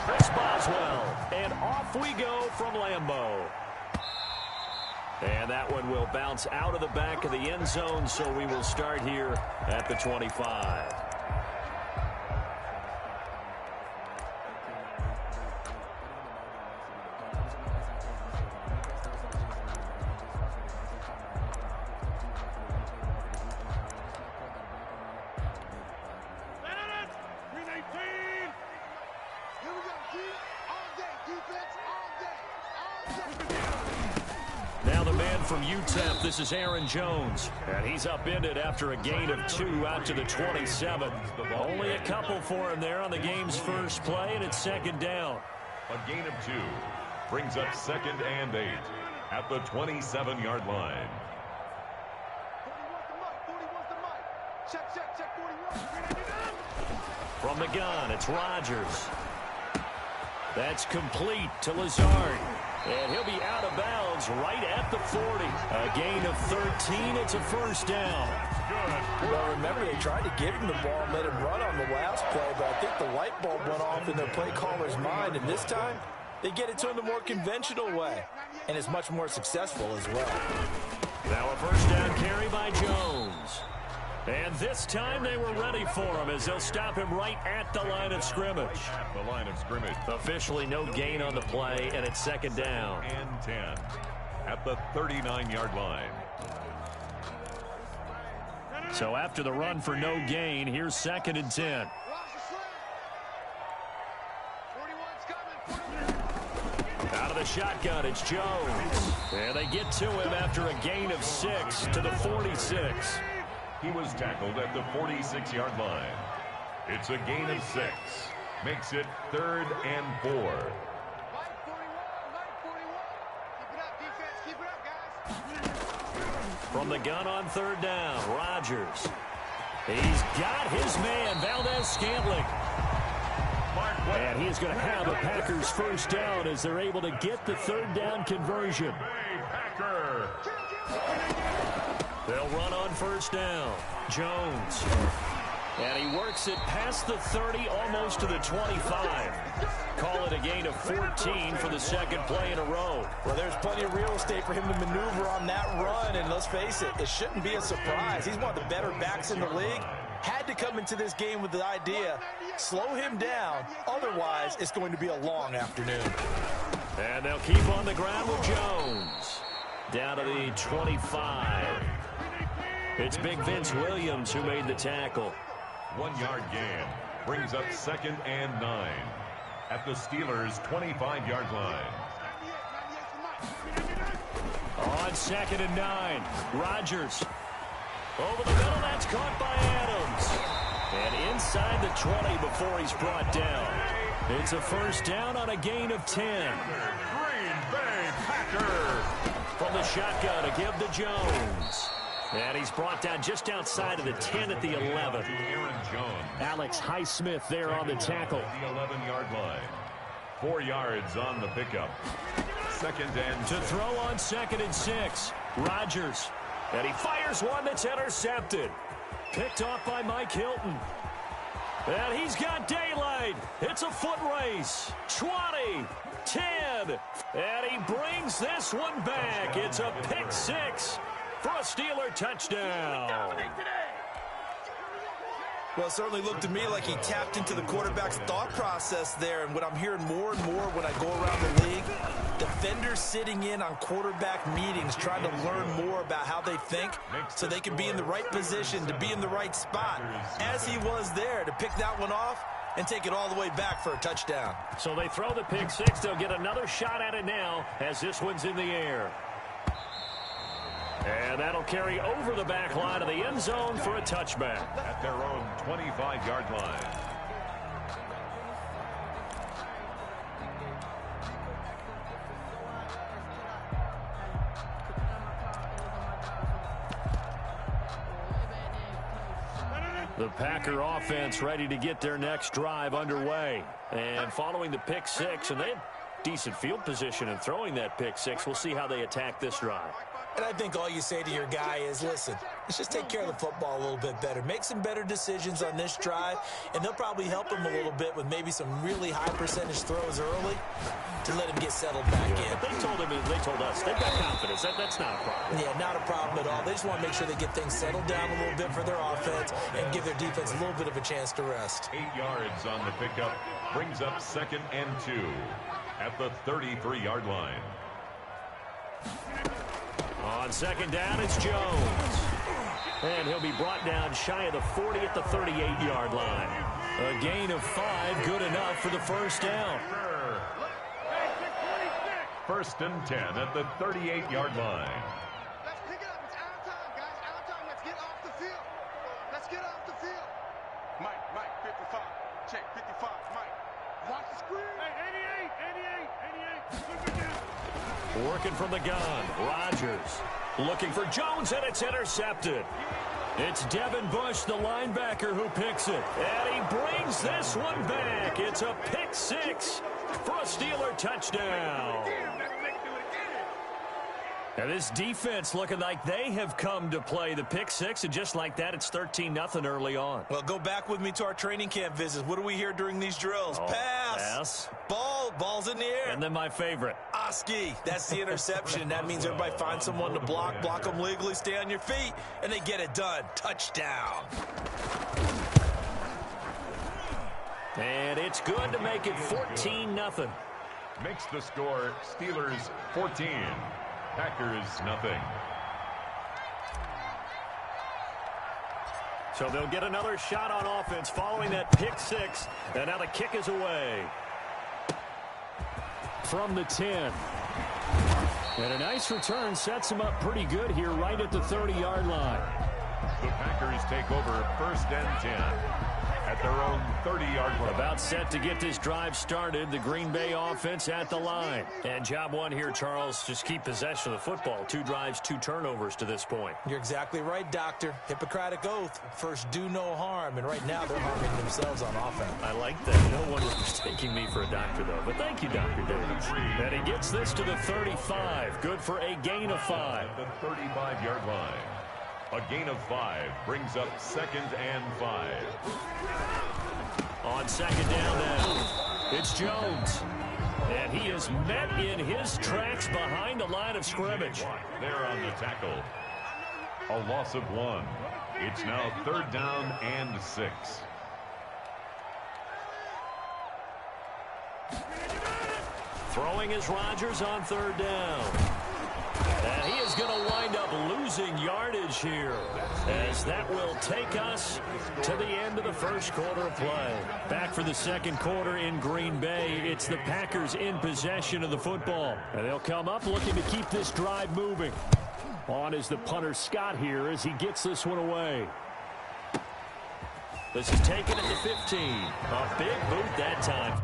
Chris Boswell. And off we go from Lambeau. And that one will bounce out of the back of the end zone, so we will start here at the 25. Now the man from UTEP, this is Aaron Jones. And he's upended after a gain of 2 out to the 27. Only a couple for him there on the game's first play, and it's second down. A gain of 2 brings up 2nd and 8 at the 27-yard line. From the gun, it's Rodgers. That's complete to Lazard. And he'll be out of bounds right at the 40. A gain of 13. It's a first down. Well, remember, they tried to give him the ball and let him run on the last play, but I think the light bulb went off in their play caller's mind, and this time they get it to him the more conventional way, and it's much more successful as well. Now a first down carry by Jones. And this time they were ready for him as they'll stop him right at the line of scrimmage. At the line of scrimmage. Officially no gain on the play, and it's second down. And 10 at the 39-yard line. So after the run for no gain, here's 2nd and 10. Out of the shotgun, it's Jones. And they get to him after a gain of 6 to the 46. He was tackled at the 46-yard line. It's a gain of 6. Makes it 3rd and 4. From the gun on 3rd down, Rodgers. He's got his man, Valdez-Scantling. And he's going to have a Packers first down as they're able to get the 3rd down conversion. They'll run on first down. Jones. And he works it past the 30, almost to the 25. Call it a gain of 14 for the second play in a row. Well, there's plenty of real estate for him to maneuver on that run, and let's face it, it shouldn't be a surprise. He's one of the better backs in the league. Had to come into this game with the idea, slow him down, otherwise it's going to be a long afternoon. And they'll keep on the ground with Jones. Down to the 25. It's Big Vince Williams who made the tackle. 1-yard gain brings up 2nd and 9 at the Steelers' 25-yard line. On 2nd and 9, Rodgers. Over the middle, that's caught by Adams. And inside the 20 before he's brought down. It's a first down on a gain of 10. Green Bay Packers. From the shotgun to give to Jones. And he's brought down just outside of the 10 at the 11. Aaron Jones. Alex Highsmith there on the tackle. The 11-yard line. 4 yards on the pickup. 2nd and to throw on 2nd and 6. Rodgers. And he fires one that's intercepted. Picked off by Mike Hilton. And he's got daylight. It's a foot race. 20, 10. And he brings this one back. It's a pick 6 for a Steeler touchdown. Well, it certainly looked to me like he tapped into the quarterback's thought process there. And what I'm hearing more and more when I go around the league, defenders sitting in on quarterback meetings trying to learn more about how they think so they can be in the right position to be in the right spot, as he was there to pick that one off and take it all the way back for a touchdown. So they throw the pick 6. They'll get another shot at it now as this one's in the air. And that'll carry over the back line of the end zone for a touchback. At their own 25-yard line. The Packer offense ready to get their next drive underway. And following the pick 6, and they decent field position in throwing that pick six. We'll see how they attack this drive. And I think all you say to your guy is, listen, let's just take care of the football a little bit better. Make some better decisions on this drive, and they'll probably help him a little bit with maybe some really high percentage throws early to let him get settled back in. But they told us, they've got confidence. That's not a problem. Yeah, not a problem at all. They just want to make sure they get things settled down a little bit for their offense and give their defense a little bit of a chance to rest. 8 yards on the pickup brings up 2nd and 2 at the 33-yard line. On 2nd down, it's Jones. And he'll be brought down shy of the 40 at the 38-yard line. A gain of 5, good enough for the first down. 1st and 10 at the 38-yard line. Let's pick it up. It's our time, guys. Our time. Let's get off the field. Let's get off the field. Mike, 55. Check, 55. Mike, watch the screen. Hey, 88. Working from the gun, Rodgers looking for Jones, and it's intercepted. It's Devin Bush, the linebacker, who picks it. And he brings this one back. It's a pick six for a Steeler touchdown. And this defense looking like they have come to play the pick six, and just like that, it's 13-0 early on. Well, go back with me to our training camp visits. What do we hear during these drills? Pass. Ball's in the air. And then my favorite. Oski. That's the interception. That means everybody finds someone to block them legally, stay on your feet, and they get it done. Touchdown. And it's good to make it 14-0. Makes the score Steelers 14. Packers nothing. So they'll get another shot on offense following that pick six. And now the kick is away. From the 10. And a nice return sets him up pretty good here right at the 30-yard line. The Packers take over 1st and 10 at their own 30-yard line. About set to get this drive started. The Green Bay offense at the line. And job one here, Charles, just keep possession of the football. 2 drives, 2 turnovers to this point. You're exactly right, Doctor. Hippocratic oath. First, do no harm. And right now, they're harming themselves on offense. I like that. No one is mistaking me for a doctor, though. But thank you, Dr. Davis. And he gets this to the 35. Good for a gain of 5. The 35-yard line. A gain of 5 brings up 2nd and 5. On 2nd down now, it's Jones. And he is met in his tracks behind the line of scrimmage. There on the tackle. A loss of 1. It's now 3rd down and 6. Throwing is Rodgers on 3rd down. And he is going to wind up losing yardage here, as that will take us to the end of the first quarter of play. Back for the second quarter in Green Bay. It's the Packers in possession of the football. And they'll come up looking to keep this drive moving. On is the punter Scott here as he gets this one away. This is taken at the 15. A big boot that time.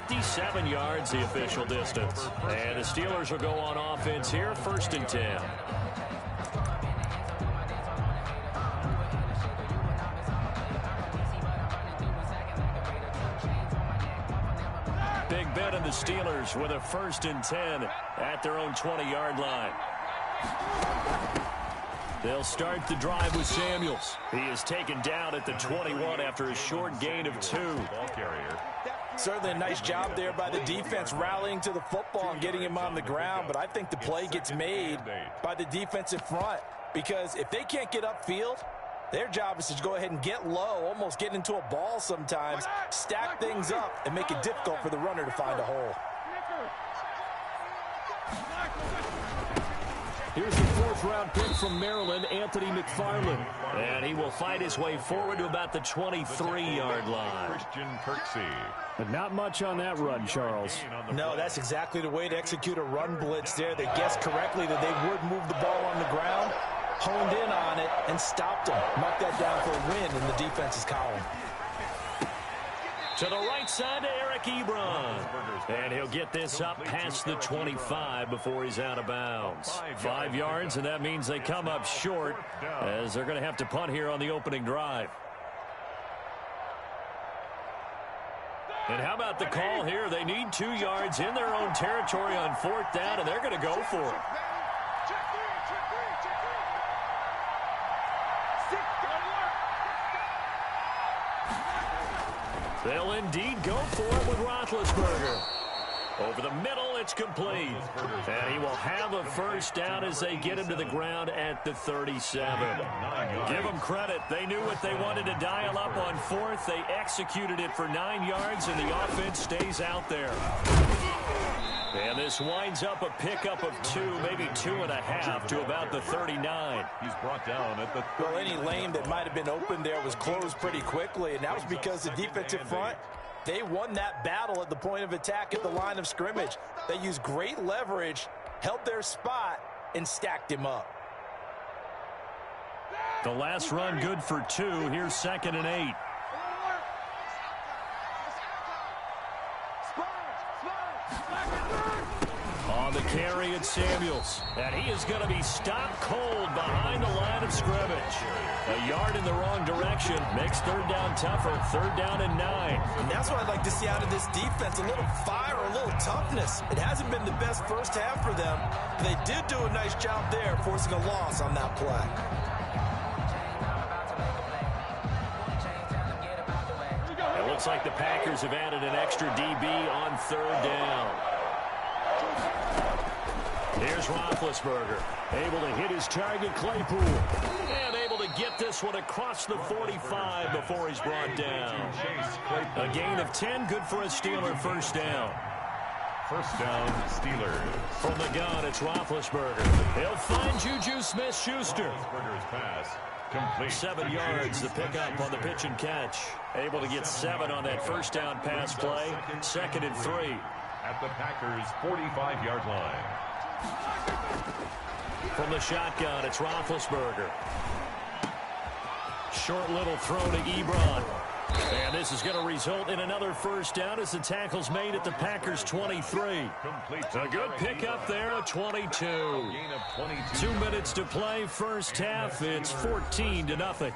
.57 yards the official distance. And the Steelers will go on offense here, 1st and 10. Big Ben and the Steelers with a 1st and 10 at their own 20-yard line. They'll start the drive with Samuels. He is taken down at the 21 after a short gain of 2. Ball carrier. Certainly a nice job there by the defense rallying to the football and getting him on the ground, but I think the play gets made by the defensive front. because if they can't get upfield, their job is to go ahead and get low, almost get into a ball sometimes, stack things up, and make it difficult for the runner to find a hole. Here's the fourth-round pick from Maryland, Anthony McFarland. And he will fight his way forward to about the 23-yard line. Christian Kirksey. But not much on that run, Charles. No, that's exactly the way to execute a run blitz there. They guessed correctly that they would move the ball on the ground, honed in on it, and stopped them. Mark that down for a win in the defense's column. To the right side to Eric Ebron. And he'll get this up past the 25 before he's out of bounds. 5 yards, and that means they come up short as they're going to have to punt here on the opening drive. And how about the call here? They need 2 yards in their own territory on 4th down, and they're going to go for it. They'll indeed go for it with Roethlisberger. Over the middle, it's complete. And he will have a first down as they get him to the ground at the 37. Give them credit. They knew what they wanted to dial up on 4th. They executed it for 9 yards, and the offense stays out there. And this winds up a pickup of 2, maybe 2.5 to about the 39. He's brought down at the 30. Well, any lane that might have been open there was closed pretty quickly, and that was because the defensive front, they won that battle at the point of attack at the line of scrimmage. They used great leverage, held their spot, and stacked him up. The last run good for 2. Here's 2nd and 8. On the carry, it's Samuels. And he is going to be stopped cold behind the line of scrimmage. A yard in the wrong direction makes 3rd down tougher. 3rd down and 9. And that's what I'd like to see out of this defense. A little fire, a little toughness. It hasn't been the best first half for them. They did do a nice job there, forcing a loss on that play. It looks like the Packers have added an extra DB on 3rd down. Here's Roethlisberger, able to hit his target, Claypool, and able to get this one across the 45 before he's brought down. A gain of 10, good for a Steeler first down. First down, Steelers. From the gun, it's Roethlisberger. He'll find Juju Smith-Schuster. Roethlisberger's pass complete. 7 yards, the pickup on the pitch and catch. Able to get 7 on that first down pass play. 2nd and 3. At the Packers' 45-yard line. From the shotgun, it's Roethlisberger. Short little throw to Ebron. And this is going to result in another first down as the tackle's made at the Packers' 23. A good pickup there at 22. 2 minutes to play, first half. It's 14-0.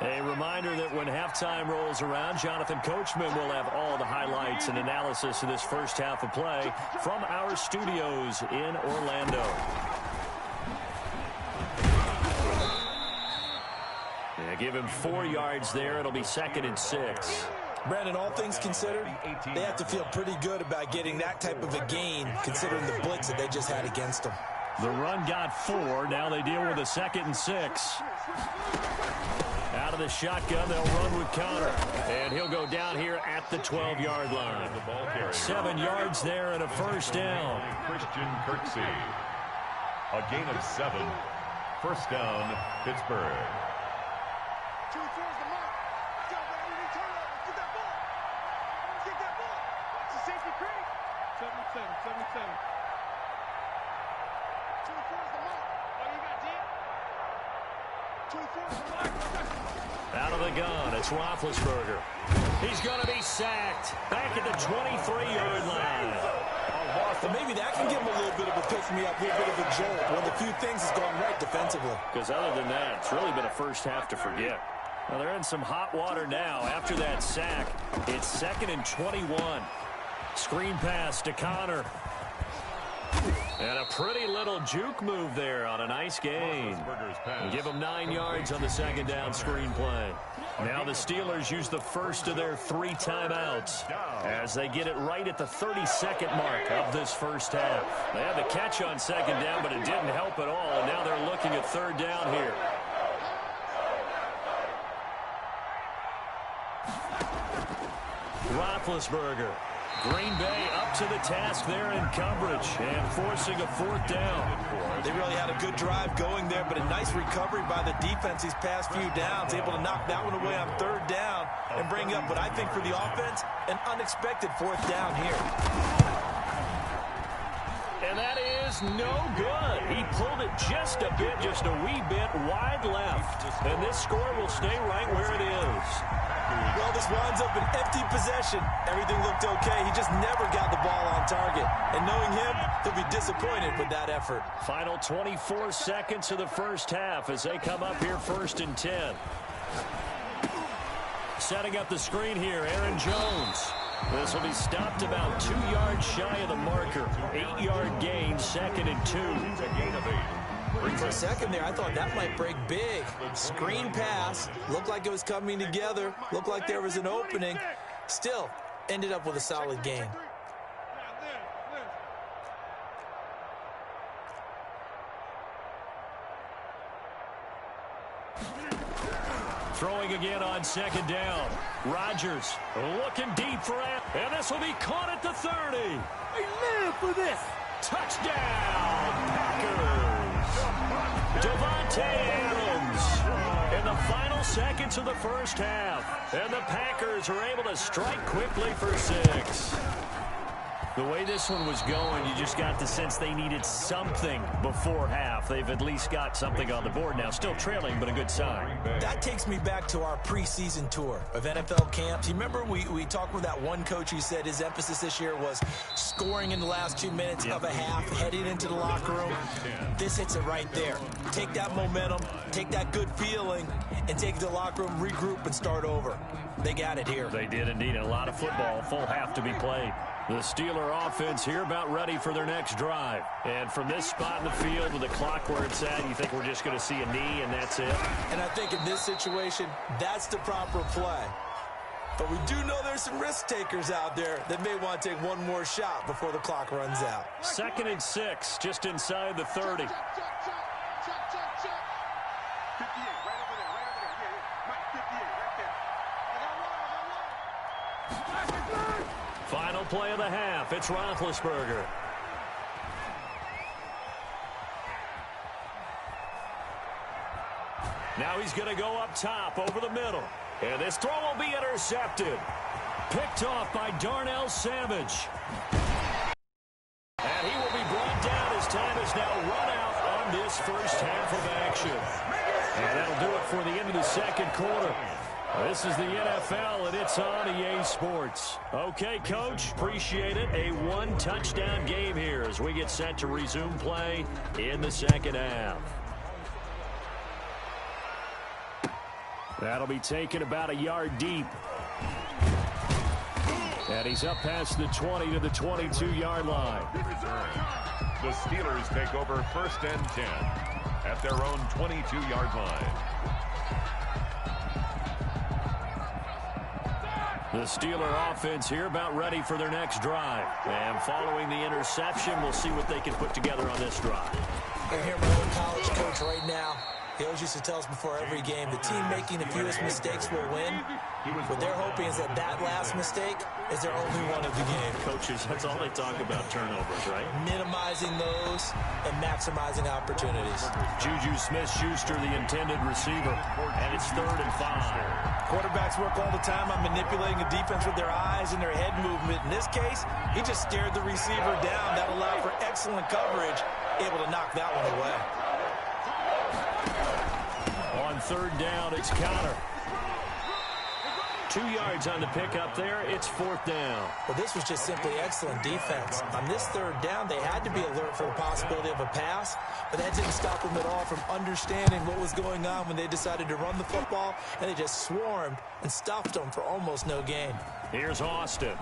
A reminder that when halftime rolls around, Jonathan Coachman will have all the highlights and analysis of this first half of play from our studios in Orlando. Yeah, give him 4 yards there. It'll be 2nd and 6. Brandon, all things considered, they have to feel pretty good about getting that type of a gain, considering the blitz that they just had against them. The run got 4. Now they deal with a 2nd and 6. Out of the shotgun, they'll run with Connor. And he'll go down here at the 12-yard line. 7 yards there and a first down. Christian Kirksey. A gain of 7. First down, Pittsburgh. Out of the gun, it's Roethlisberger. He's going to be sacked back at the 23-yard line. But maybe that can give him a little bit of a pick-me-up, a little bit of a jolt when a few things has gone right defensively. Because other than that, it's really been a first half to forget. Well, they're in some hot water now. After that sack, it's 2nd and 21. Screen pass to Connor. And a pretty little juke move there on a nice gain. Give them 9 yards on the second down screen play. Now the Steelers use the first of their 3 timeouts as they get it right at the 32nd mark of this first half. They had the catch on second down, but it didn't help at all, and now they're looking at third down here. Roethlisberger. Green Bay up to the task there in coverage and forcing a fourth down. They really had a good drive going there, but a nice recovery by the defense these past few downs, able to knock that one away on third down and bring up what I think for the offense, an unexpected fourth down here. And that is no good. He pulled it just a bit, just a wee bit wide left. And this score will stay right where it is. Well, this winds up an empty possession. Everything looked okay. He just never got the ball on target. And knowing him, he'll be disappointed with that effort. Final 24 seconds of the first half as they come up here 1st and 10. Setting up the screen here, Aaron Jones. This will be stopped about 2 yards shy of the marker. 8-yard gain, 2nd and 2. It's a gain of 8. For a second there, I thought that might break big. Screen pass. Looked like it was coming together. Looked like there was an opening. Still, ended up with a solid gain. Throwing again on second down. Rodgers looking deep for it. And this will be caught at the 30. They live for this. Touchdown, Packers. Davante Adams in the final seconds of the first half. And the Packers are able to strike quickly for 6. The way this one was going, you just got the sense they needed something before half. They've at least got something on the board now. Still trailing, but a good sign. That takes me back to our preseason tour of NFL camps. You remember we talked with that one coach who said his emphasis this year was scoring in the last 2 minutes of a half, heading into the locker room. This hits it right there. Take that momentum, take that good feeling, and take it to the locker room, regroup, and start over. They got it here. They did indeed. A lot of football, full half to be played. The Steeler offense here about ready for their next drive. And from this spot in the field with the clock where it's at, you think we're just going to see a knee and that's it? And I think in this situation, that's the proper play. But we do know there's some risk takers out there that may want to take one more shot before the clock runs out. 2nd and 6, just inside the 30. Final play of the half. It's Roethlisberger. Now he's going to go up top over the middle. And this throw will be intercepted. Picked off by Darnell Savage. And he will be brought down as time is now run out on this first half of action. And that'll do it for the end of the second quarter. This is the NFL, and it's on EA Sports. Okay, Coach, appreciate it. A 1-touchdown game here as we get set to resume play in the second half. That'll be taken about a yard deep. And he's up past the 20 to the 22-yard line. The Steelers take over 1st and 10 at their own 22-yard line. The Steeler offense here about ready for their next drive. And following the interception, we'll see what they can put together on this drive. I hear my old college coach right now. He always used to tell us before every game, the team making the fewest mistakes will win. What they're hoping is that that last mistake is their only one of the game. Coaches, that's all they talk about, turnovers, right? Minimizing those and maximizing opportunities. Juju Smith-Schuster, the intended receiver, and it's 3rd and 5. Quarterbacks work all the time on manipulating the defense with their eyes and their head movement. In this case, he just stared the receiver down. That allowed for excellent coverage, able to knock that one away. On 3rd down, it's Connor. 2 yards on the pickup there. It's 4th down. Well, this was just simply excellent defense. On this 3rd down, they had to be alert for the possibility of a pass, but that didn't stop them at all from understanding what was going on when they decided to run the football, and they just swarmed and stopped them for almost no gain. Here's Austin.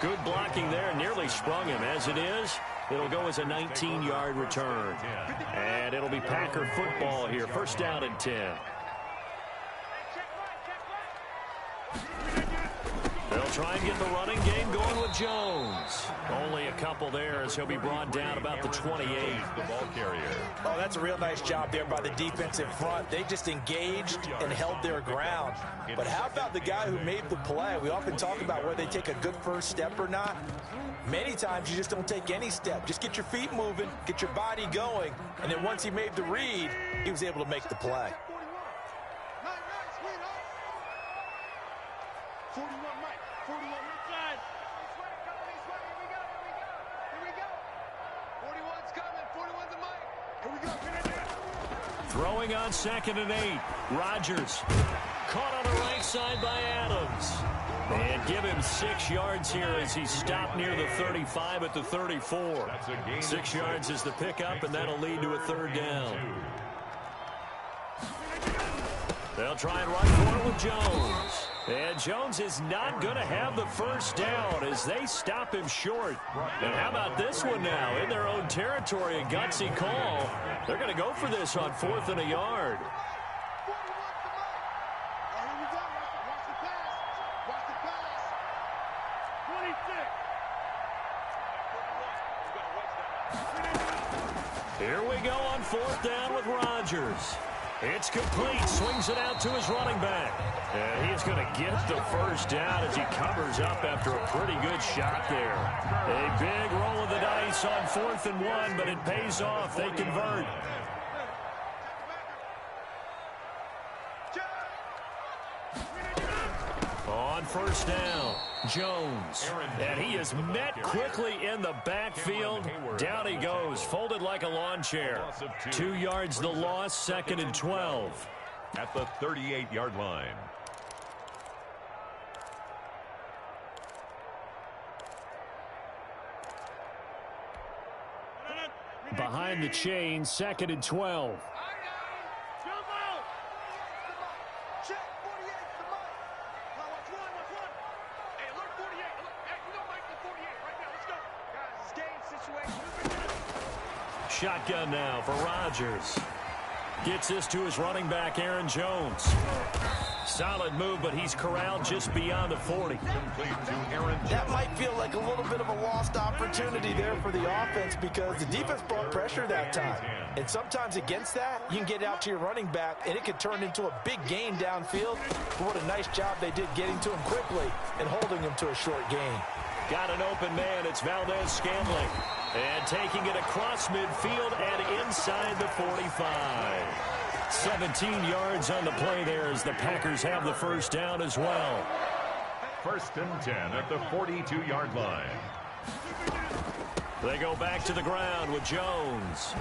Good blocking there. Nearly sprung him. As it is, it'll go as a 19-yard return. And it'll be Packer football here. First down and 10. They'll try and get the running game going with Jones. Only a couple there as he'll be brought down about the 28. The ball carrier. Oh, that's a real nice job there by the defensive front. They just engaged and held their ground. But how about the guy who made the play? We often talk about whether they take a good first step or not. Many times you just don't take any step. Just get your feet moving, get your body going, and then once he made the read, he was able to make the play. 41, Mike. 41 inside. Here we go. 41's coming. 41's a Mike. Here we go. Throwing on 2nd and 8. Rodgers caught on the right side by Adams. And give him 6 yards here as he stopped near the 35 at the 34. 6 yards is the pickup, and that'll lead to a 3rd down. They'll try and run for it with Jones. And Jones is not going to have the first down as they stop him short. And how about this one now? In their own territory, a gutsy call. They're going to go for this on 4th and a yard. Here we go on 4th down with Rodgers. It's complete. Swings it out to his running back. And he's going to get the first down as he covers up after a pretty good shot there. A big roll of the dice on 4th and 1, but it pays off. They convert. On 1st down, Jones. And he is met quickly in the backfield. Down he goes, folded like a lawn chair. 2 yards the loss, 2nd and 12. At the 38-yard line. Behind the chain, 2nd and 12. Shotgun now for Rodgers. Gets this to his running back, Aaron Jones. Solid move, but he's corralled just beyond the 40. That might feel like a little bit of a lost opportunity there for the offense because the defense brought pressure that time. And sometimes against that, you can get out to your running back, and it could turn into a big gain downfield. But what a nice job they did getting to him quickly and holding him to a short gain. Got an open man. It's Valdez-Scantling. And taking it across midfield and inside the 45. 17 yards on the play there as the Packers have the first down as well. 1st and 10 at the 42-yard line. They go back to the ground with Jones.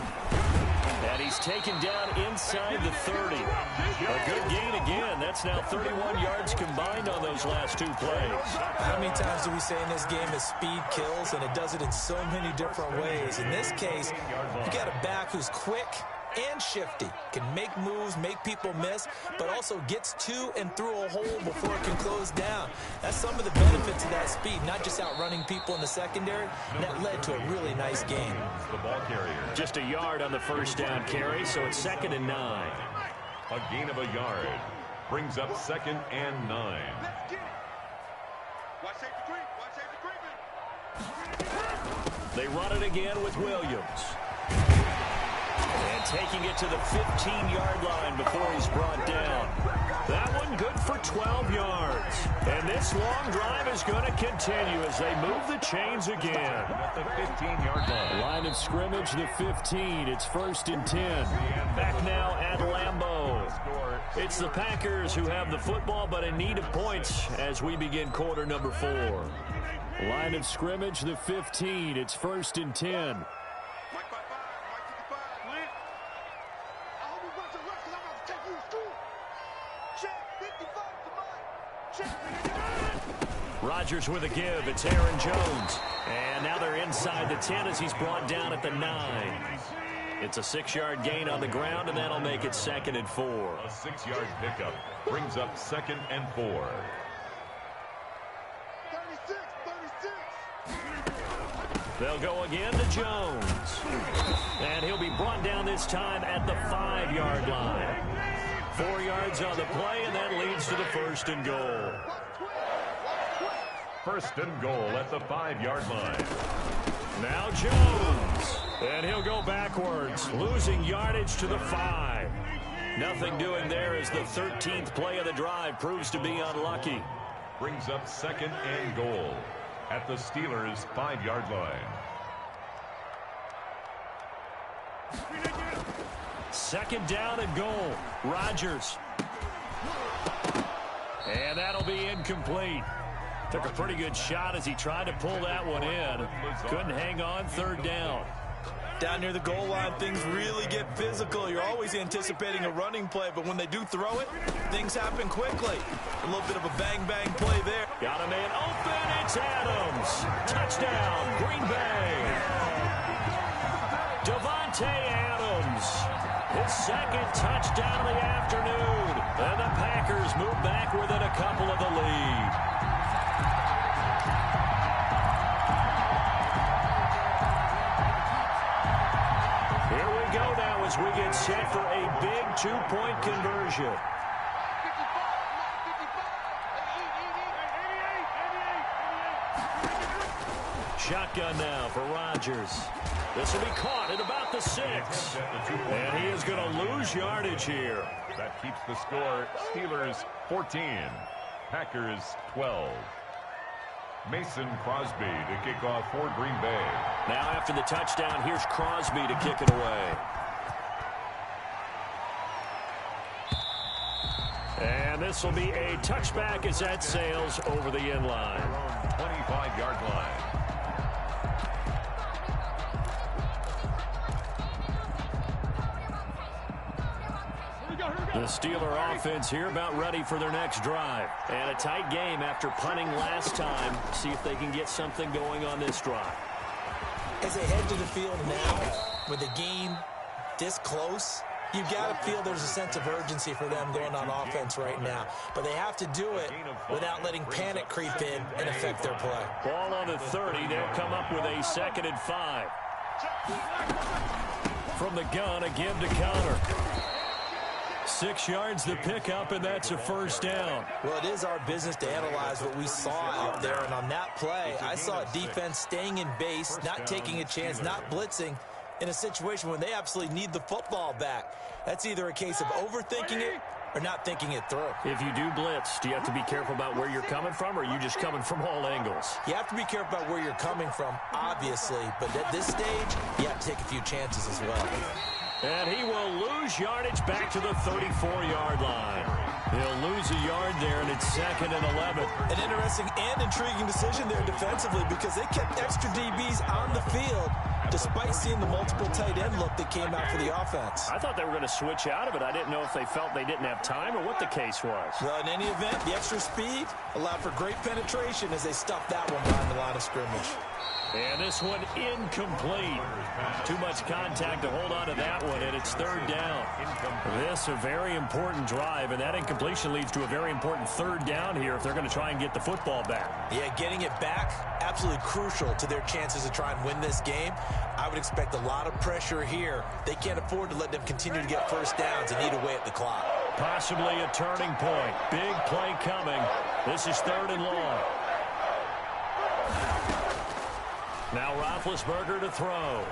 And he's taken down inside the 30. A good gain again. That's now 31 yards combined on those last 2 plays. How many times do we say in this game that speed kills, and it does it in so many different ways? In this case, you got a back who's quick and shifty, can make moves, make people miss, but also gets to and through a hole before it can close down. That's some of the benefits of that speed, not just outrunning people in the secondary. And that led to a really nice game. The ball carrier. Just a yard on the first down carry, so it's 2nd and 9. A gain of a yard brings up 2nd and 9. They run it again with Williams. And taking it to the 15-yard line before he's brought down. That one good for 12 yards. And this long drive is going to continue as they move the chains again. At the 15-yard line. Line of scrimmage, the 15. It's 1st and 10. Back now at Lambeau. It's the Packers who have the football, but in need of points as we begin quarter number 4. Line of scrimmage, the 15. It's 1st and 10. Rodgers with a give. It's Aaron Jones. And now they're inside the 10 as he's brought down at the 9. It's a 6-yard gain on the ground, and that'll make it 2nd and 4. A 6-yard pickup brings up 2nd and 4. 36. They'll go again to Jones. And he'll be brought down this time at the 5-yard line. 4 yards on the play, and that leads to the 1st and goal. 1st and goal at the 5-yard line. Now Jones. And he'll go backwards, losing yardage to the 5. Nothing doing there as the 13th play of the drive proves to be unlucky. Brings up 2nd and goal at the Steelers' 5-yard line. 2nd down and goal. Rodgers. And that'll be incomplete. Took a pretty good shot as he tried to pull that one in. Couldn't hang on. 3rd down. Down near the goal line, things really get physical. You're always anticipating a running play, but when they do throw it, things happen quickly. A little bit of a bang-bang play there. Got a man open. It's Adams. Touchdown, Green Bay. Davante Adams. His 2nd touchdown of the afternoon. And the Packers move back within a couple of the lead. Here we go now as we get set for a big 2-point conversion. Shotgun now for Rodgers. This will be caught at about the 6. And he is going to lose yardage here. That keeps the score Steelers 14, Packers 12. Mason Crosby to kick off for Green Bay. Now after the touchdown, here's Crosby to kick it away. And this will be a touchback as that sails over the end line. 25-yard line. The Steeler offense here about ready for their next drive. And a tight game after punting last time. See if they can get something going on this drive. As they head to the field now, with the game this close, you've got to feel there's a sense of urgency for them going on offense right now. But they have to do it without letting panic creep in and affect their play. Ball on the 30. They'll come up with a 2nd and 5. From the gun, a give to counter. 6 yards the pickup, and that's a 1st down. Well, it is our business to analyze what we saw out there, and on that play, I saw a defense staying in base, not taking a chance, not blitzing in a situation when they absolutely need the football back. That's either a case of overthinking it or not thinking it through. If you do blitz, do you have to be careful about where you're coming from, or are you just coming from all angles? You have to be careful about where you're coming from, obviously, but at this stage, you have to take a few chances as well. And he will lose yardage back to the 34-yard line. He'll lose a yard there, and it's 2nd and 11. An interesting and intriguing decision there defensively because they kept extra DBs on the field despite seeing the multiple tight end look that came out for the offense. I thought they were going to switch out of it. I didn't know if they felt they didn't have time or what the case was. Well, in any event, the extra speed allowed for great penetration as they stuffed that one behind the line of scrimmage. And this one incomplete. Too much contact to hold on to that one, and it's 3rd down. This a very important drive, and that incompletion leads to a very important 3rd down here if they're going to try and get the football back. Yeah, getting it back, absolutely crucial to their chances to try and win this game. I would expect a lot of pressure here. They can't afford to let them continue to get 1st downs and eat away at the clock. Possibly a turning point. Big play coming. This is 3rd and long. Now Roethlisberger to throw.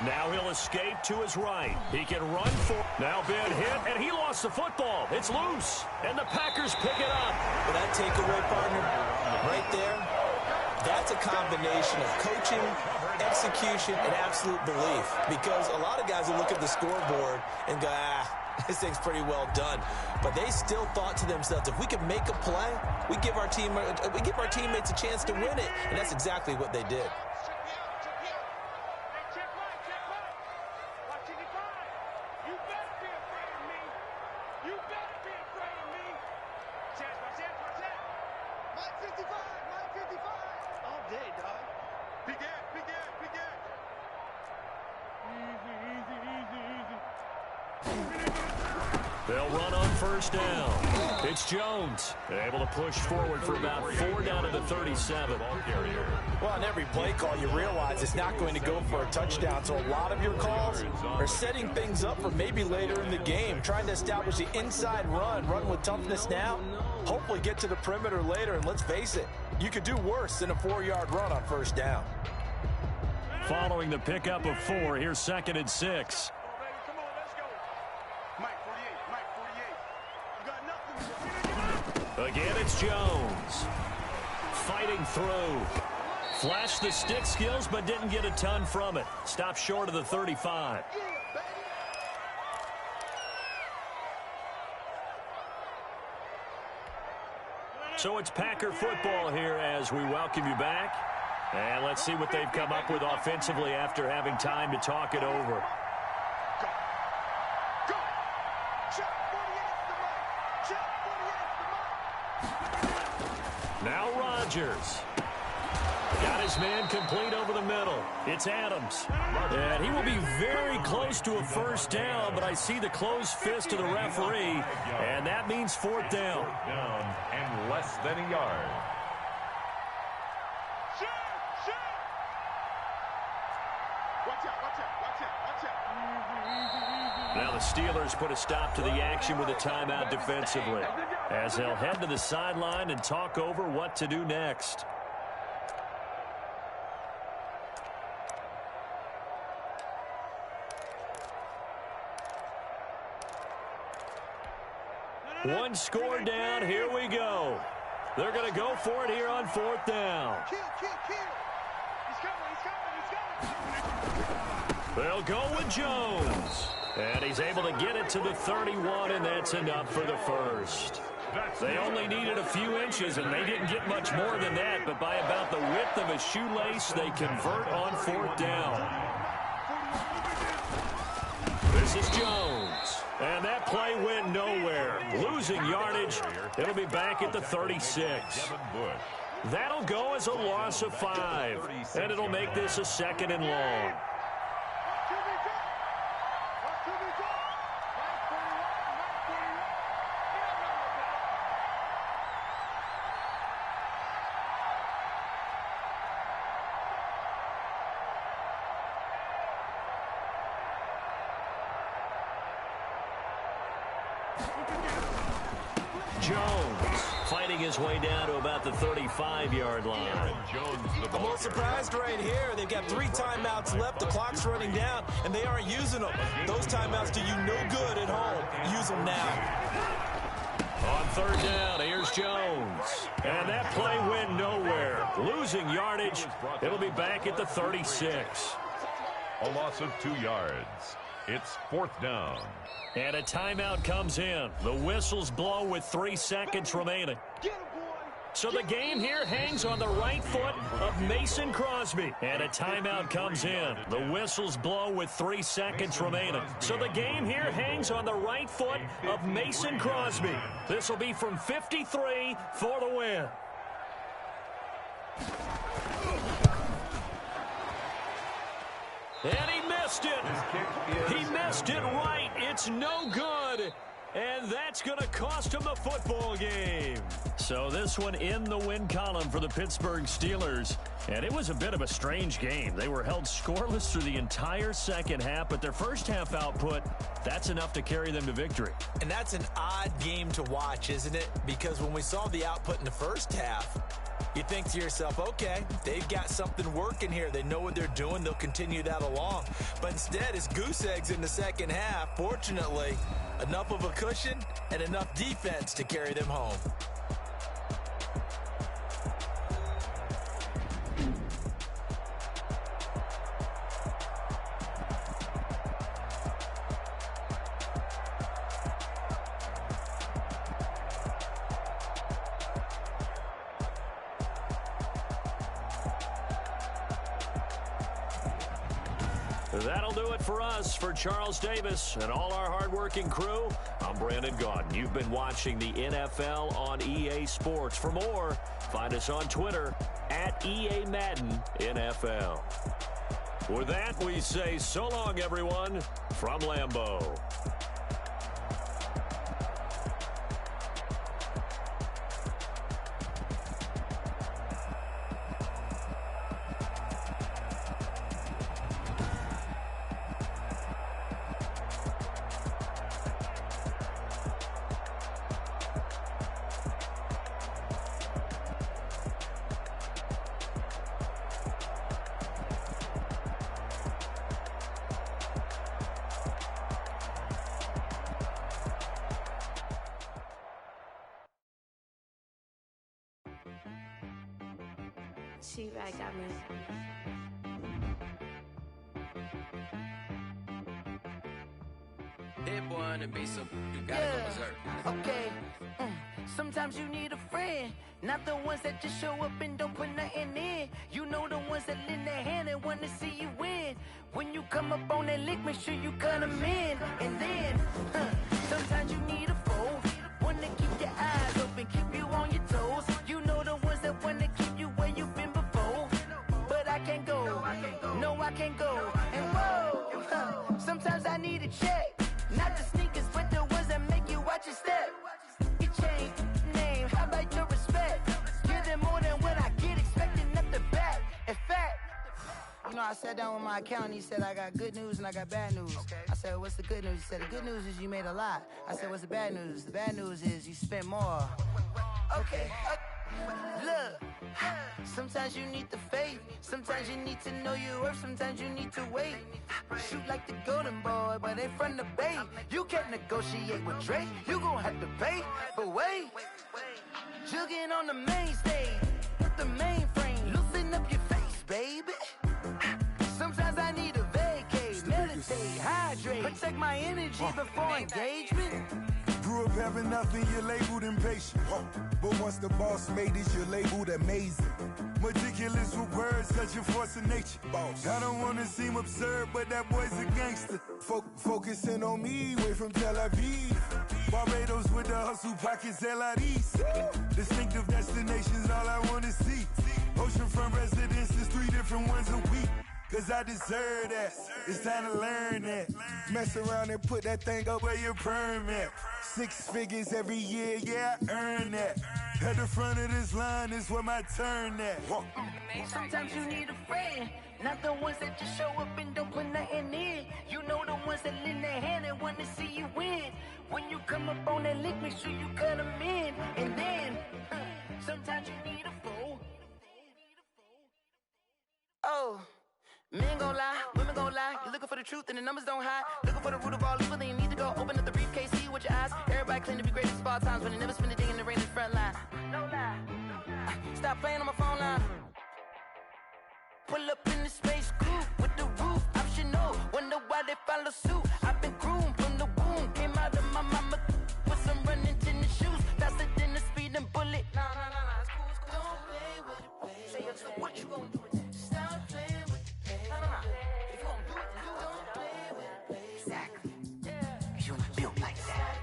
Now he'll escape to his right. He can run for. Now been hit, and he lost the football. It's loose, and the Packers pick it up. Well, that takeaway, partner, right there, that's a combination of coaching, execution, and absolute belief. Because a lot of guys will look at the scoreboard and go, this thing's pretty well done. But they still thought to themselves, if we can make a play, we give our teammates a chance to win it. And that's exactly what they did. They'll run on first down. It's Jones, able to push forward for about 4 down to the 37. Well, on every play call, you realize it's not going to go for a touchdown, so a lot of your calls are setting things up for maybe later in the game, trying to establish the inside run with toughness now, hopefully get to the perimeter later, and let's face it, you could do worse than a 4-yard run on first down. Following the pickup of 4, here's 2nd and 6. Again, it's Jones. Fighting through. Flashed the stick skills, but didn't get a ton from it. Stopped short of the 35. So it's Packer football here as we welcome you back. And let's see what they've come up with offensively after having time to talk it over. Now Rodgers. Got his man complete over the middle. It's Adams. And he will be very close to a first down, but I see the closed fist of the referee, and that means 4th down. Down and less than a yard. Now the Steelers put a stop to the action with a timeout defensively, as they'll head to the sideline and talk over what to do next. One score down. Here we go. They're going to go for it here on 4th down. Kill. He's coming. They'll go with Jones. And he's able to get it to the 31, and that's enough for the first. They only needed a few inches, and they didn't get much more than that, but by about the width of a shoelace, they convert on 4th down. This is Jones. And that play went nowhere. Losing yardage. It'll be back at the 36. That'll go as a loss of 5. And it'll make this a 2nd and long. Jones fighting his way down to about the 35-yard line. I'm a little surprised right here. They've got 3 timeouts left. The clock's running down, and they aren't using them. Those timeouts do you no good at home. Use them now. On 3rd down, here's Jones. And that play went nowhere. Losing yardage. It'll be back at the 36. A loss of 2 yards. It's 4th down. And a timeout comes in. The whistles blow with 3 seconds remaining. So the game here hangs on the right foot of Mason Crosby. And a timeout comes in. The whistles blow with 3 seconds remaining. So the game here hangs on the right foot of Mason Crosby. This will be from 53 for the win. And he missed it. He missed it right. It's no good. And that's going to cost him the football game. So this one in the win column for the Pittsburgh Steelers. And it was a bit of a strange game. They were held scoreless through the entire second half, but their first half output, that's enough to carry them to victory. And that's an odd game to watch, isn't it? Because when we saw the output in the first half, you think to yourself, okay, they've got something working here. They know what they're doing. They'll continue that along. But instead, it's goose eggs in the second half. Fortunately, enough of a cushion and enough defense to carry them home. That'll do it for us. For Charles Davis and all our hardworking crew, I'm Brandon Gaudin. You've been watching the NFL on EA Sports. For more, find us on Twitter at EA Madden NFL. With that, we say so long, everyone, from Lambeau. She-Rag got me. Hit boy on the beat, so you gotta go berserk. Okay. Sometimes you need a friend, not the ones that just show up and don't put nothing in. You know the ones that lend their hand and wanna see you win. When you come up on that lick, make sure you cut them in. And then, sometimes you need a foe, one to keep your eyes open, keep you on your toes. You know the ones that wanna keep you where you've been before. But I can't go, no I can't go. And whoa, sometimes I need a check. Not the sneakers, but the ones that make you watch your step. You change name, how about your respect? Give them more than what I get, expecting nothing back. In fact, you know, I sat down with my accountant, he said I got good news and I got bad news. I said, what's the good news? He said, the good news is you made a lot. I said, what's the bad news? The bad news is you spent more. Okay, look, sometimes you need the faith, sometimes you need to know your worth, sometimes you need to wait. Shoot like the golden boy, but they from the bay. You can't negotiate with Drake, you gon' have to pay. But wait, jugging on the main stage, with the mainframe, loosen up your face, baby. Sometimes I need a vacate, meditate, hydrate, protect my energy before engagement. Grew up having nothing, you're labeled impatient. But once the boss made it, you're labeled amazing. Meticulous with words, such a force of nature. I don't wanna seem absurd, but that boy's a gangster. Focusing on me, way from Tel Aviv. Barbados with the hustle pockets, LIDs. Distinctive destinations, all I wanna see. Oceanfront residences, 3 different ones a week. Cause I deserve that, it's time to learn that. Mess around and put that thing up where your perm at. 6 figures every year, yeah, I earn that. At the front of this line is where my turn at. Sometimes you need a friend, not the ones that just show up and don't put nothing in. You know the ones that lend their hand and wanna see you win. When you come up on that lick, make sure you cut them in. And then, sometimes you need a foe. Oh. Men gon' lie, women gon' lie. You're looking for the truth and the numbers don't hide. Looking for the root of all evil, then you need to go open up the briefcase, see with your eyes. Everybody claim to be great at small times, but they never spend a day in the rain in the front line. No lie. Stop playing on my phone line. Pull up in the space coupe with the roof optional. Wonder why they follow suit. I've been groomed from the womb. Came out of my mama with some running tennis shoes. Faster than the speeding bullet. Nah, it's cool, it's cool. Don't play with it, baby. Say so what you gon' do with it? Stop playing with it. If you gon' do it, then don't play with it, baby. Exactly. Cause you're not built like that.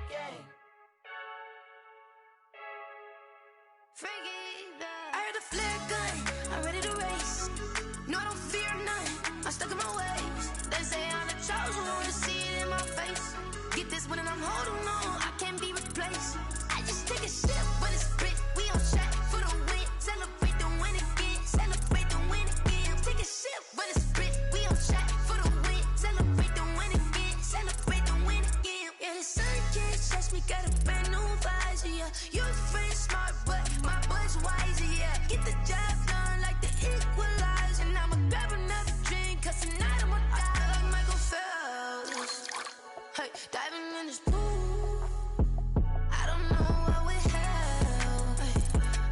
I heard a flare gun, I'm ready to race. No, I don't fear none, I'm stuck in my ways. They say I'm the chosen one, to see it in my face. Get this one and I'm holding on, I can't be replaced. I just take a sip, but it's split. We on track for the win. Celebrate the win again, celebrate the win again. Take a sip, but it's split. We on track for the win. Celebrate the win again, celebrate the win again. Yeah, the sun can't touch me, got a brand new visor, yeah. You're friend smart, but my boy's wiser, yeah. Get the job done like the equalizer. And I'ma grab another drink, cause tonight I'ma die like Michael Phelps. Hey, diving in this pool, I don't know what would help. Hey,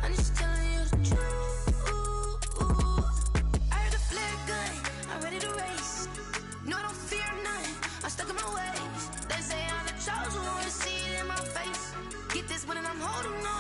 I'm just telling you the truth. I heard a flare gun, I'm ready to race. No, I don't fear none, I'm stuck in my ways. They say I'm the chosen one, to see it in my face. Get this one and I'm holding on.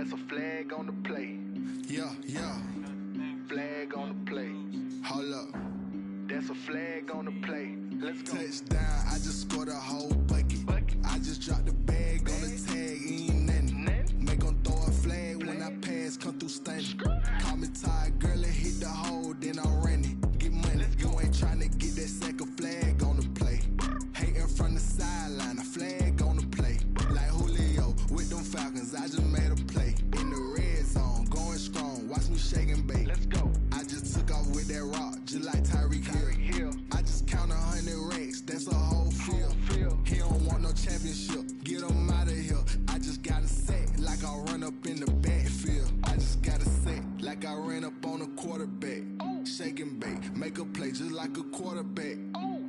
That's a flag on the play. Yeah, yeah. Flag on the play. Hold up. That's a flag on the play. Let's go. Touchdown, I just scored a whole bucket. I just dropped the bag on the tag, ain't nothing. Make 'em throw a flag when I pass, come through stunning. Call me tired, girl, and hit the hole, then I'm running. Get money, you ain't tryna get that second flag on the play. Hating from the sideline, a flag on the play. Like Julio with them Falcons, I just made a play. In the red zone, going strong, watch me shake and bake. Let's go. I just took off with that rock, just like Tyreek Hill. I just count 100 racks, that's a whole field. He don't want no championship, get him out of here. I just got a set, like I run up in the backfield. I just got a set, like I ran up on a quarterback. Shake and bake, make a play just like a quarterback.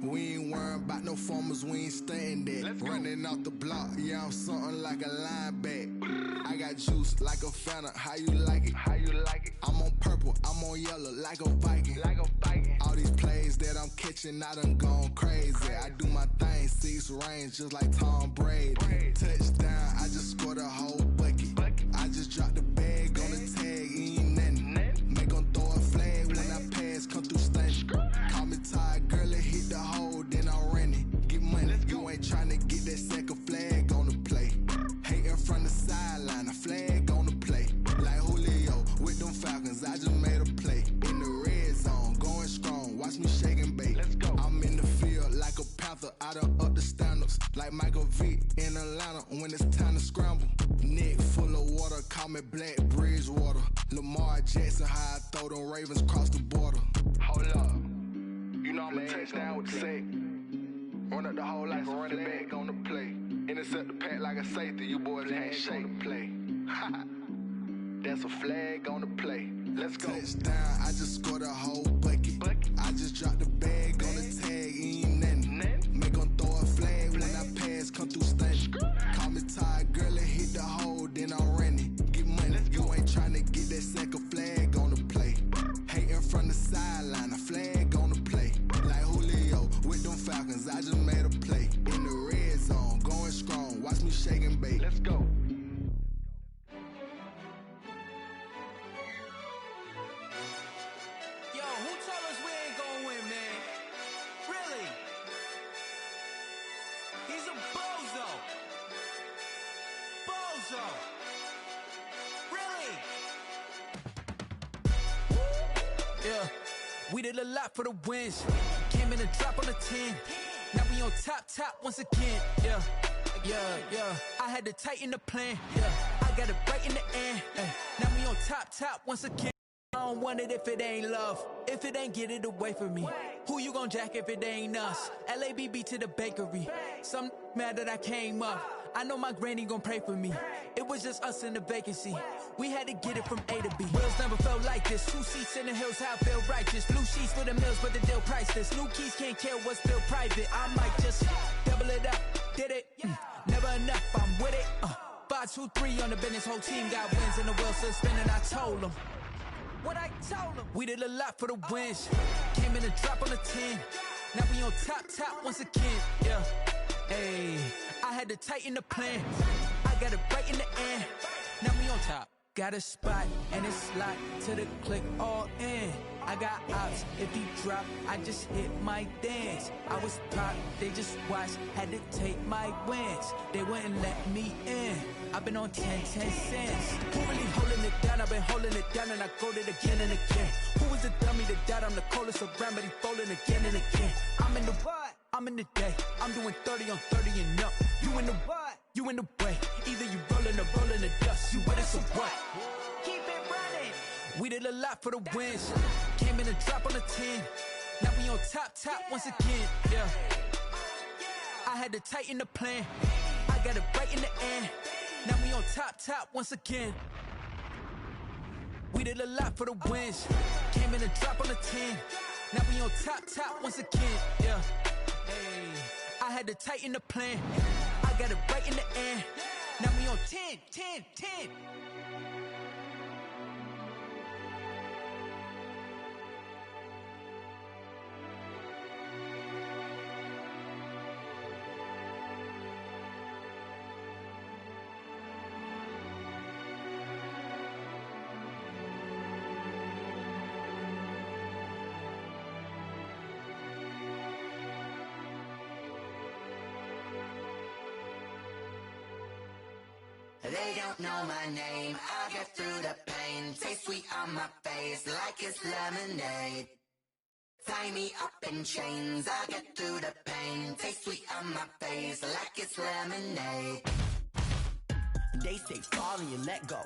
We ain't worrying about no formers, we ain't staying there. Running off the block, yeah, I'm something like a linebacker. I got juice like a Fanta, how you like it? How you like it? I'm on purple, I'm on yellow, like a Viking. Like a Viking. All these plays that I'm catching, I done gone crazy. I do my thing, 6 range, just like Tom Brady. Touchdown, I just scored a whole bucket. I just dropped the bag on the tag, ain't nothing. Make 'em throw a flag when I pass, come through stunning. Call me tired, girl, and hit the hole, then I'm running. Get money, you ain't tryna get that second flag on the play. Hating from the sideline, a flag on the play. Like Julio with them Falcons, I just made a play. In the red zone, going strong, watch me shake and bake. Let's go. I'm in the field like a panther, I done up the standards. Like Michael Vick in Atlanta when it's time to scramble. Neck full of water, call me Black Bridgewater. Lamar Jackson, how I throw them Ravens across the border. Hold up. You know I'm a touchdown with the sack. Run up the hole like a running back on the play. Intercept the pack like a safety, you boys can't shake the play. That's a flag on the play. Let's go. Touchdown, I just scored a whole bucket. I just dropped the bag on the tag, ain't nothing. Make 'em throw a flag when I pass, come through stunning. Call me tired, girl, and hit the hole, then I'm running. Get money, you ain't tryna get that second flag on the play. Hating from the sideline, a flag on the play. Like Julio with them Falcons, I just made a play. In the red zone, going strong, watch me shake and bake. Let's go. Yo, who told us we ain't gonna win, man? Really? He's a bozo. Bozo. Really? Yeah, we did a lot for the wins. Came in a drop on the 10. Now we on top once again. Yeah. I had to tighten the plan. Yeah, I got it right in the end. Now we on top once again. I don't want it if it ain't love. If it ain't, get it away from me. Who you gon' jack if it ain't us? LABB to the bakery. Some mad that I came up. I know my granny gon' pray for me. It was just us in the vacancy. We had to get it from A to B. Wheels never felt like this. 2 seats in the hills, how I feel righteous. Blue sheets for the mills, but the deal priceless. New keys can't kill what's still private. I might just double it up. Did it? Never enough, I'm with it. 5, 2, 3 on the business. Whole team got wins and the wheels still spinning. I told them what I told them. We did a lot for the wins. Came in a drop on the 10. Now we on top once again. Yeah. Hey, I had to tighten the plan. I got it right in the end. Now we on top. Got a spot and it's slot to the click all in. I got ops, if he drop, I just hit my dance. I was top, they just watched, had to take my wins. They wouldn't let me in. I've been on 10 cents. Who really holding it down? I've been holding it down and I go it again and again. Who was the dummy that died? I'm the coldest around, but he folding again and again. I'm in the what? I'm in the day. I'm doing 30 on 30 and up. You in the what? You in the way. Either you rolling or rolling the dust. You with us or what? Keep it running. We did a lot for the wins. Came in a drop on the 10. Now we on top once again. Yeah. I had to tighten the plan. I got it right in the end. Now we on top once again. We did a lot for the wins. Came in a drop on the 10. Now we on top once again. Yeah. Hey, I had to tighten the plan. I got it right in the end. Now we on 10. They don't know my name. I get through the pain. Taste sweet on my face like it's lemonade. Tie me up in chains. I get through the pain. Taste sweet on my face like it's lemonade. They say fall and you let go,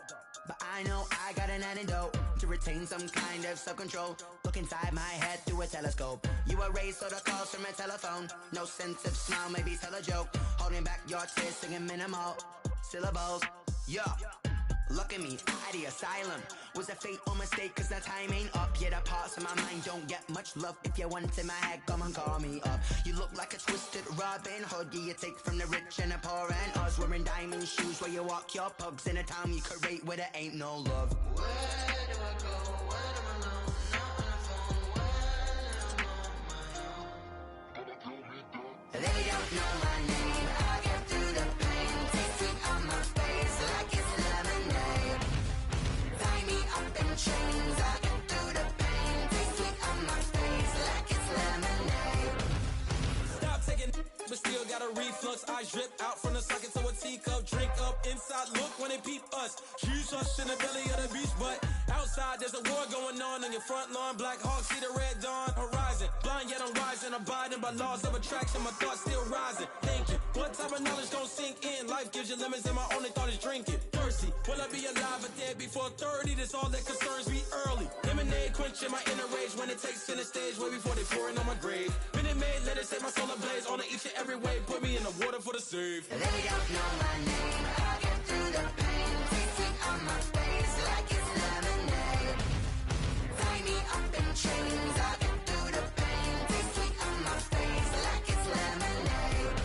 but I know I got an antidote to retain some kind of self-control. Look inside my head through a telescope. You erase all the calls from a telephone. No sense of smile, maybe tell a joke. Holding back your tears, singing minimal syllables. Yo, look at me, out the asylum. Was a fate or mistake, cause the time ain't up. Yet the parts of my mind don't get much love. If you want in my head, come and call me up. You look like a twisted Robin Hood. Yeah, you take from the rich and the poor and us. Wearing diamond shoes where you walk your pugs. In a town you create where there ain't no love. Where do I go? When am I alone? Not on the phone. When I'm on my own. They don't know my name. I get through the pain. Taste sweet on my face like it's lemonade. Tie me up in chains. I get through the pain. Taste sweet on my face like it's lemonade. Stop taking, but still got a reflux. Eyes drip out from the socket to a teacup. Drink up inside, look when they peep us. Shoes us in the belly of the beast, but outside there's a war going on your front lawn. Black Hawk, see the red dawn horizon. Blind yet I'm rising, abiding by laws of attraction. My thoughts still rising, thinking what type of knowledge gon' sink in? Life gives you lemons and my only thought is drinking. Thirsty, will I be alive or dead before 30? That's all that concerns me early. Lemonade quenching my inner rage when it takes center stage way before they pouring on my grave. Minute Maid, let it set my soul ablaze on each and every way. Put me in the water for the save. They don't know my name. I get through the pain. Taste sweet on my face like it's lemonade. Tie me up in chains. I get through the pain. Taste sweet on my face like it's lemonade.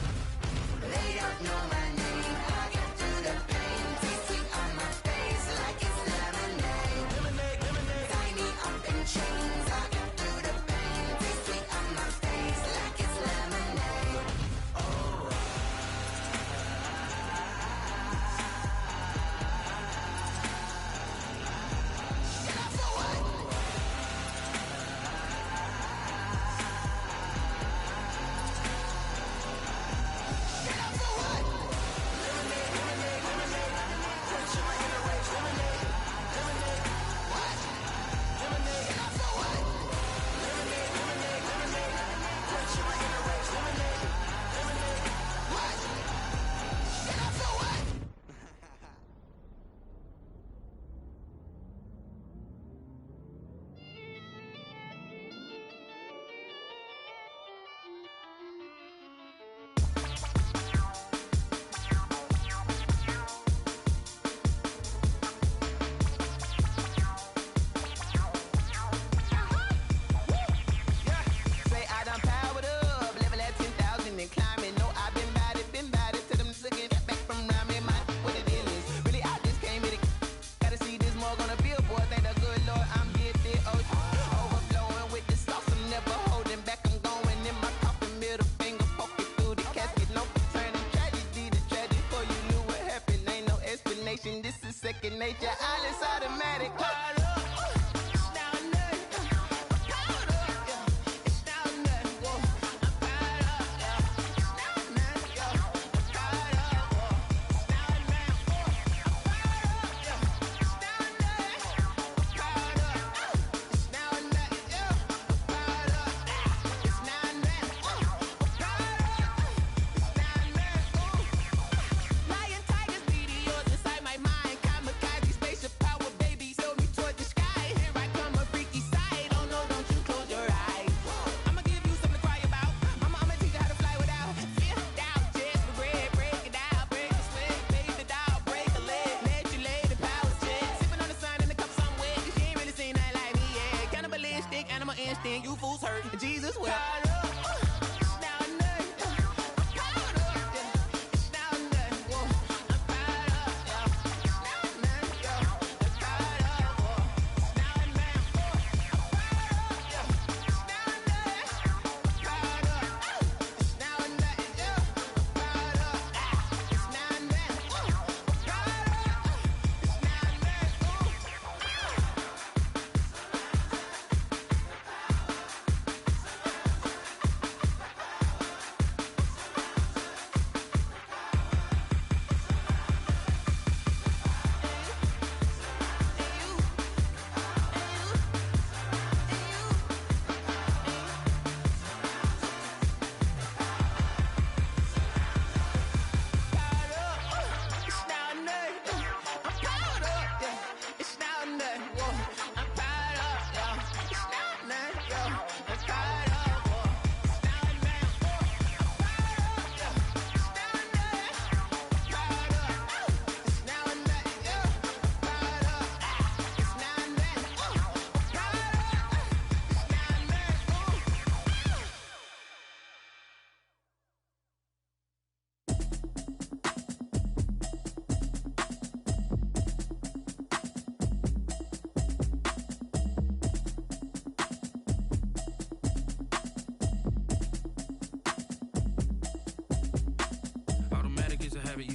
They don't know my name. I get through the pain. Taste sweet on my face like it's lemonade. Lemonade, lemonade. Tie me up in chains. I get through the pain. Taste sweet on my face like it's lemonade. Oh. This is second nature, all is automatic. You fools hurt. Jesus will.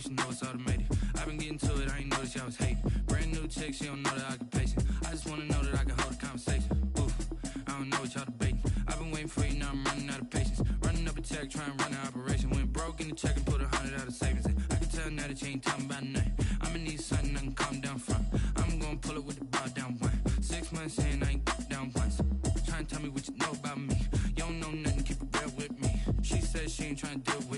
you should know it's automated. I've been getting to it, I ain't noticed y'all was hating. Brand new chick, she don't know that I can pace it. I just wanna know that I can hold a conversation. Ooh, I don't know what y'all debating. I've been waiting for you, now I'm running out of patience. Running up a check, trying to run an operation. Went broke in the check and put 100 out of savings in. I can tell now that you ain't talking about nothing. I'ma need something I can calm down from. I'm gonna pull it with the bar down one. 6 months in, I ain't down once. Trying to tell me what you know about me. You don't know nothing, keep it real with me. She said she ain't trying to deal with